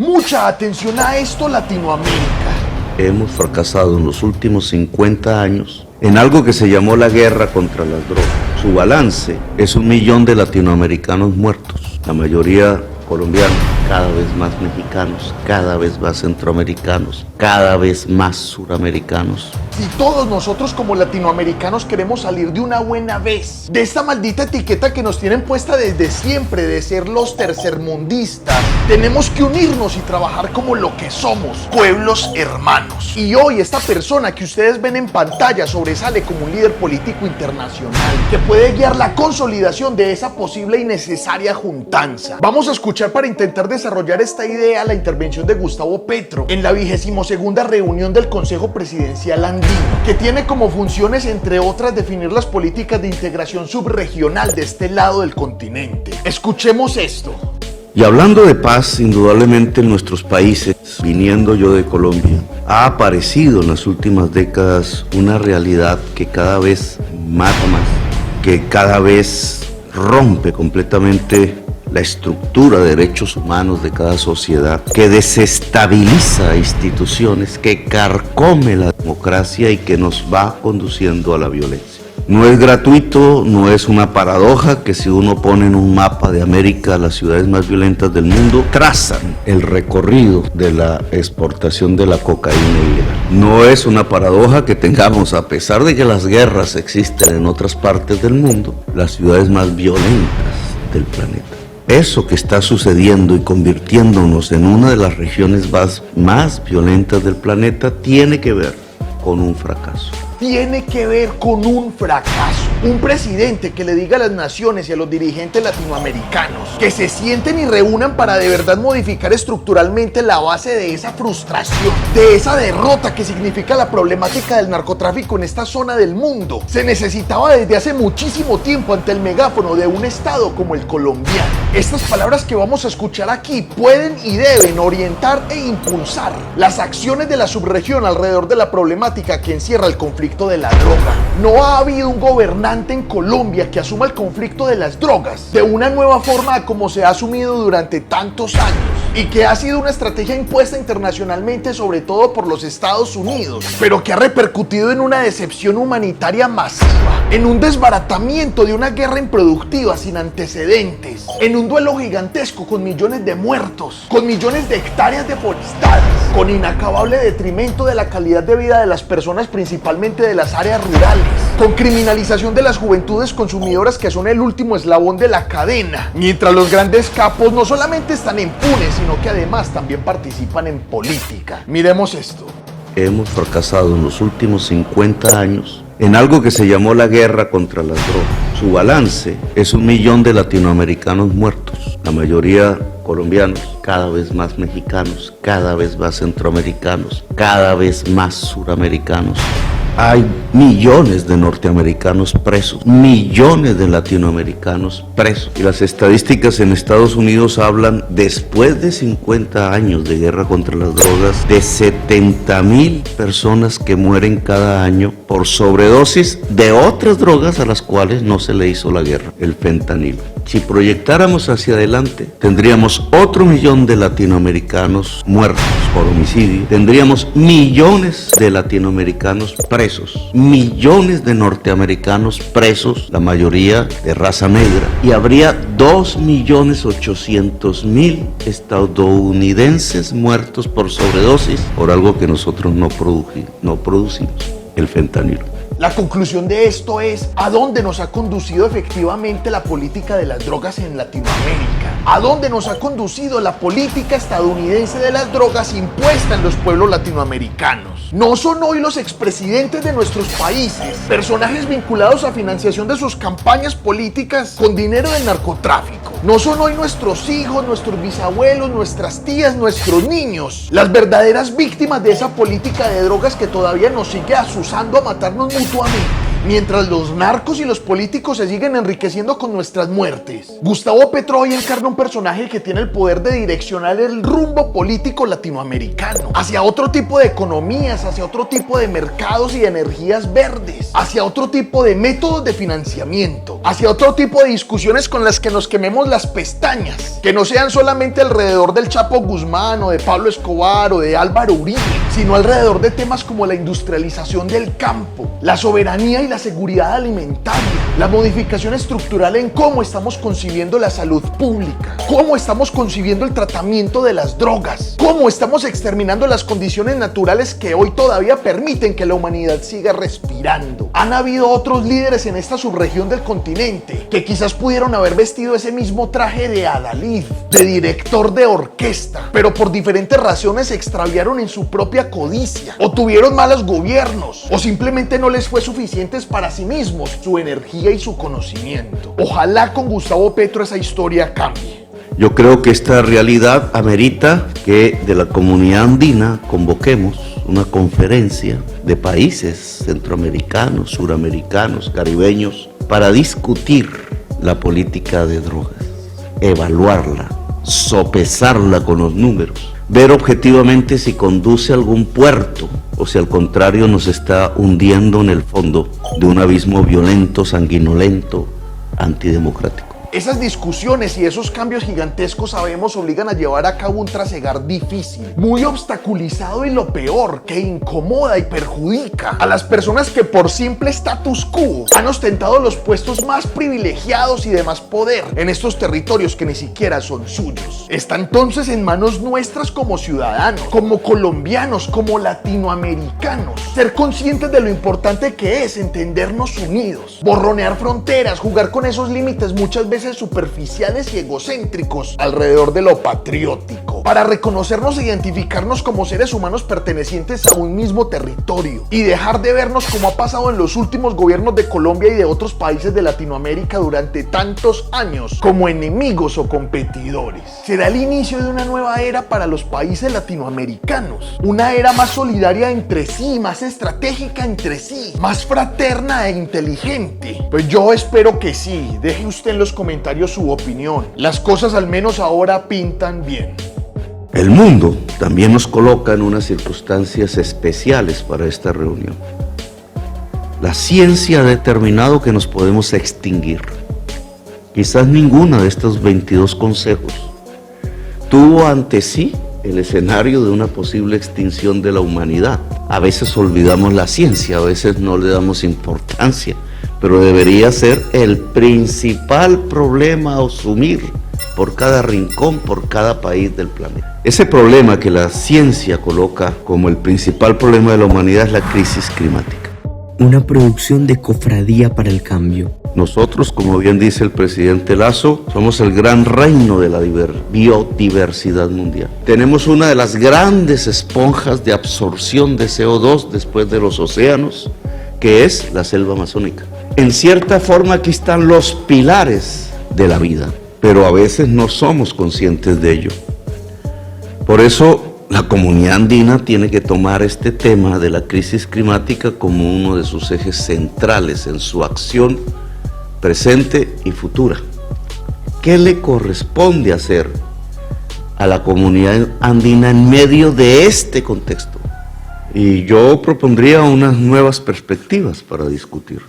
Mucha atención a esto, Latinoamérica. Hemos fracasado en los últimos 50 años en algo que se llamó la guerra contra las drogas. Su balance es 1 millón de latinoamericanos muertos, la mayoría colombianos, cada vez más mexicanos, cada vez más centroamericanos, cada vez más suramericanos. Y todos nosotros como latinoamericanos queremos salir de una buena vez de esta maldita etiqueta que nos tienen puesta desde siempre de ser los tercermundistas. Tenemos que unirnos y trabajar como lo que somos, pueblos hermanos. Y hoy esta persona que ustedes ven en pantalla sobresale como un líder político internacional que puede guiar la consolidación de esa posible y necesaria juntanza. Vamos a escuchar para intentar desarrollar esta idea la intervención de Gustavo Petro en la 22ª reunión del Consejo Presidencial Andino, que tiene como funciones, entre otras, definir las políticas de integración subregional de este lado del continente. Escuchemos esto. Y hablando de paz, indudablemente en nuestros países, viniendo yo de Colombia, ha aparecido en las últimas décadas una realidad que cada vez mata más, que cada vez rompe completamente la estructura de derechos humanos de cada sociedad, que desestabiliza instituciones, que carcome la democracia y que nos va conduciendo a la violencia. No es gratuito, no es una paradoja que si uno pone en un mapa de América las ciudades más violentas del mundo, trazan el recorrido de la exportación de la cocaína ilegal. No es una paradoja que tengamos, a pesar de que las guerras existen en otras partes del mundo, las ciudades más violentas del planeta. Eso que está sucediendo y convirtiéndonos en una de las regiones más violentas del planeta tiene que ver con un fracaso. Tiene que ver con un fracaso. Un presidente que le diga a las naciones y a los dirigentes latinoamericanos que se sienten y reúnan para de verdad modificar estructuralmente la base de esa frustración, de esa derrota que significa la problemática del narcotráfico en esta zona del mundo. Se necesitaba desde hace muchísimo tiempo ante el megáfono de un estado como el colombiano. Estas palabras que vamos a escuchar aquí pueden y deben orientar e impulsar las acciones de la subregión alrededor de la problemática que encierra el conflicto de la droga. No ha habido un gobernante en Colombia que asuma el conflicto de las drogas de una nueva forma como se ha asumido durante tantos años y que ha sido una estrategia impuesta internacionalmente, sobre todo por los Estados Unidos, pero que ha repercutido en una decepción humanitaria masiva, en un desbaratamiento de una guerra improductiva sin antecedentes, en un duelo gigantesco con millones de muertos, con millones de hectáreas deforestadas, con inacabable detrimento de la calidad de vida de las personas, principalmente de las áreas rurales, con criminalización de las juventudes consumidoras que son el último eslabón de la cadena, mientras los grandes capos no solamente están impunes, sino que además también participan en política. Miremos esto. Hemos fracasado en los últimos 50 años en algo que se llamó la guerra contra las drogas. Su balance es 1 millón de latinoamericanos muertos, la mayoría colombianos, cada vez más mexicanos, cada vez más centroamericanos, cada vez más suramericanos. Hay millones de norteamericanos presos, millones de latinoamericanos presos. Y las estadísticas en Estados Unidos hablan, después de 50 años de guerra contra las drogas, de 70,000 personas que mueren cada año por sobredosis de otras drogas a las cuales no se le hizo la guerra, el fentanilo. Si proyectáramos hacia adelante, tendríamos otro 1 millón de latinoamericanos muertos por homicidio, tendríamos millones de latinoamericanos presos, millones de norteamericanos presos, la mayoría de raza negra, y habría 2,800,000 estadounidenses muertos por sobredosis por algo que nosotros no producimos, el fentanilo. La conclusión de esto es a dónde nos ha conducido efectivamente la política de las drogas en Latinoamérica, a dónde nos ha conducido la política estadounidense de las drogas impuesta en los pueblos latinoamericanos. No son hoy los expresidentes de nuestros países personajes vinculados a financiación de sus campañas políticas con dinero del narcotráfico. No son hoy nuestros hijos, nuestros bisabuelos, nuestras tías, nuestros niños las verdaderas víctimas de esa política de drogas que todavía nos sigue asusando a matarnos mutuamente. mientras los narcos y los políticos se siguen enriqueciendo con nuestras muertes. Gustavo Petro hoy encarna un personaje que tiene el poder de direccionar el rumbo político latinoamericano hacia otro tipo de economías, hacia otro tipo de mercados y de energías verdes, hacia otro tipo de métodos de financiamiento, hacia otro tipo de discusiones con las que nos quememos las pestañas, que no sean solamente alrededor del Chapo Guzmán o de Pablo Escobar o de Álvaro Uribe, sino alrededor de temas como la industrialización del campo, la soberanía y la seguridad alimentaria, la modificación estructural en cómo estamos concibiendo la salud pública, cómo estamos concibiendo el tratamiento de las drogas, cómo estamos exterminando las condiciones naturales que hoy todavía permiten que la humanidad siga respirando. Han habido otros líderes en esta subregión del continente que quizás pudieron haber vestido ese mismo traje de adalid, de director de orquesta, pero por diferentes razones se extraviaron en su propia codicia, o tuvieron malos gobiernos, o simplemente no les fue suficientes para sí mismos su energía y su conocimiento. Ojalá con Gustavo Petro esa historia cambie. Yo creo que esta realidad amerita que de la comunidad andina convoquemos una conferencia de países centroamericanos, suramericanos, caribeños, para discutir la política de drogas, evaluarla, sopesarla con los números, ver objetivamente si conduce a algún puerto o si al contrario nos está hundiendo en el fondo de un abismo violento, sanguinolento, antidemocrático. Esas discusiones y esos cambios gigantescos, sabemos, obligan a llevar a cabo un trasegar difícil, muy obstaculizado y lo peor, que incomoda y perjudica a las personas que por simple status quo han ostentado los puestos más privilegiados y de más poder en estos territorios que ni siquiera son suyos. Está entonces en manos nuestras como ciudadanos, como colombianos, como latinoamericanos, ser conscientes de lo importante que es entendernos unidos, borronear fronteras, jugar con esos límites muchas veces superficiales y egocéntricos alrededor de lo patriótico, para reconocernos e identificarnos como seres humanos pertenecientes a un mismo territorio y dejar de vernos, como ha pasado en los últimos gobiernos de Colombia y de otros países de Latinoamérica durante tantos años, como enemigos o competidores. Será el inicio de una nueva era para los países latinoamericanos, una era más solidaria entre sí, más estratégica entre sí, más fraterna e inteligente. Pues yo espero que sí. Deje usted en los comentarios su opinión. Las cosas al menos ahora pintan bien. El mundo también nos coloca en unas circunstancias especiales para esta reunión. La ciencia ha determinado que nos podemos extinguir. Quizás ninguna de estos 22 consejos tuvo ante sí el escenario de una posible extinción de la humanidad. A veces olvidamos la ciencia, a veces no le damos importancia, pero debería ser el principal problema a asumir por cada rincón, por cada país del planeta. Ese problema que la ciencia coloca como el principal problema de la humanidad es la crisis climática. Una producción de Cofradía para el Cambio. Nosotros, como bien dice el presidente Lasso, somos el gran reino de la biodiversidad mundial. Tenemos una de las grandes esponjas de absorción de CO2 después de los océanos, que es la selva amazónica. En cierta forma, aquí están los pilares de la vida, pero a veces no somos conscientes de ello. Por eso, la comunidad andina tiene que tomar este tema de la crisis climática como uno de sus ejes centrales en su acción presente y futura. ¿Qué le corresponde hacer a la comunidad andina en medio de este contexto? Y yo propondría unas nuevas perspectivas para discutir.